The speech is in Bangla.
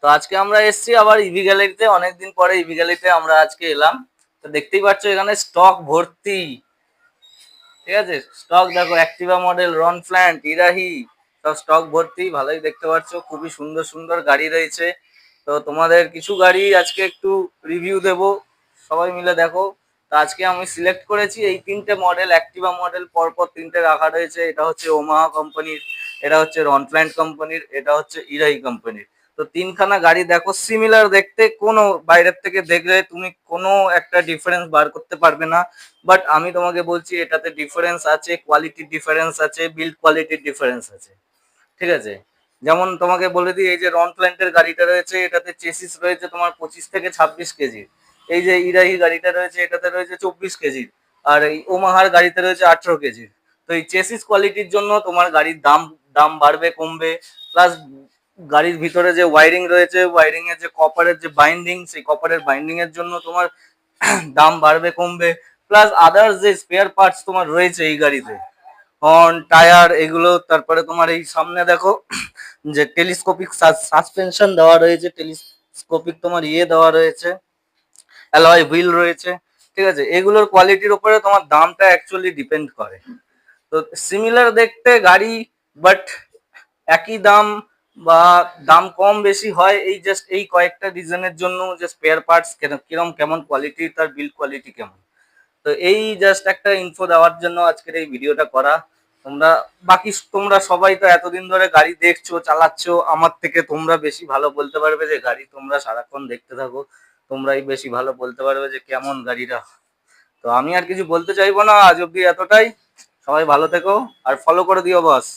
তো আজকে আমরা এসেছি আবার ইভি গ্যালারিতে, অনেকদিন পরে ইভি গ্যালারিতে আমরা আজকে এলাম। তো দেখতেই পাচ্ছ এখানে স্টক ভর্তি, ঠিক আছে। স্টক দেখো, অ্যাক্টিভা মডেল, রন ফ্ল্যান্ট, ইরাহি, সব স্টক ভর্তি, ভালোই দেখতে পাচ্ছ। খুবই সুন্দর সুন্দর গাড়ি রয়েছে। তো তোমাদের কিছু গাড়ি আজকে একটু রিভিউ দেব, সবাই মিলে দেখো। তো আজকে আমি সিলেক্ট করেছি এই তিনটে মডেল, অ্যাক্টিভা মডেল পরপর তিনটে রাখা রয়েছে। এটা হচ্ছে ওমাহা কোম্পানির, এটা হচ্ছে রনফ্ল্যান্ট কোম্পানির, এটা হচ্ছে ইরাহি কোম্পানির। তো তিনখানা গাড়ি দেখো সিমিলার দেখতে, কোনো বাইরের থেকে দেখলে তুমি কোনো একটা ডিফারেন্স বার করতে পারবে না। বাট আমি তোমাকে বলছি এটাতে ডিফারেন্স আছে, কোয়ালিটির ডিফারেন্স আছে, বিল্ড কোয়ালিটির ডিফারেন্স আছে, ঠিক আছে। যেমন তোমাকে বলে দিই, এই যে রন প্ল্যান্টের গাড়িটা রয়েছে এটাতে চেসিস রয়েছে তোমার 25 থেকে 26 কেজি। এই যে ইরাহি গাড়িটা রয়েছে এটাতে রয়েছে 24 কেজির। আর এই ওমাহার গাড়িতে রয়েছে 18 কেজির। তো এই চেসিস কোয়ালিটির জন্য তোমার গাড়ির দাম দাম বাড়বে কমবে। প্লাস গাড়ির ভিতরে যে ওয়ারিং রয়েছে, ওয়ারিং এর যে কপারের যে বাইন্ডিং, সেই কপারের বাইন্ডিং এর জন্য তোমার দাম বাড়বে কমবে। প্লাস আদার্স যে স্পেয়ার পার্টস তোমার রয়েছে এই গাড়িতে, হর্ন, টায়ার, এগুলো। তারপরে তোমার এই সামনে দেখো যে টেলিস্কোপিক সাসপেনশন দেওয়া রয়েছে, টেলিস্কোপিক তোমার দেওয়া রয়েছে, অ্যালয় হুইল রয়েছে, ঠিক আছে। এগুলোর কোয়ালিটির উপরে তোমার দামটা অ্যাকচুয়ালি ডিপেন্ড করে। তো সিমিলার দেখতে গাড়ি, বাট একই দাম বা দাম কম বেশি হয় এই জাস্ট এই কয়েকটা রিজনের জন্য, যে স্পেয়ার পার্টস কিরম কেমন কোয়ালিটি, তার বিল্ড কোয়ালিটি কেমন। তো এই জাস্ট একটা ইনফো দেওয়ার জন্য আজকের এই ভিডিওটা করা। তোমরা তোমরা সবাই তো এতদিন ধরে গাড়ি দেখছো, চালাচ্ছো, আমার থেকে তোমরা বেশি ভালো বলতে পারবে, যে গাড়ি তোমরা সারাক্ষণ দেখতে থাকো, তোমরাই বেশি ভালো বলতে পারবে যে কেমন গাড়িটা। তো আমি আর কিছু বলতে চাইবো না, আজ অব্দি এতটাই। সবাই ভালো থেকো আর ফলো করে দিও বস।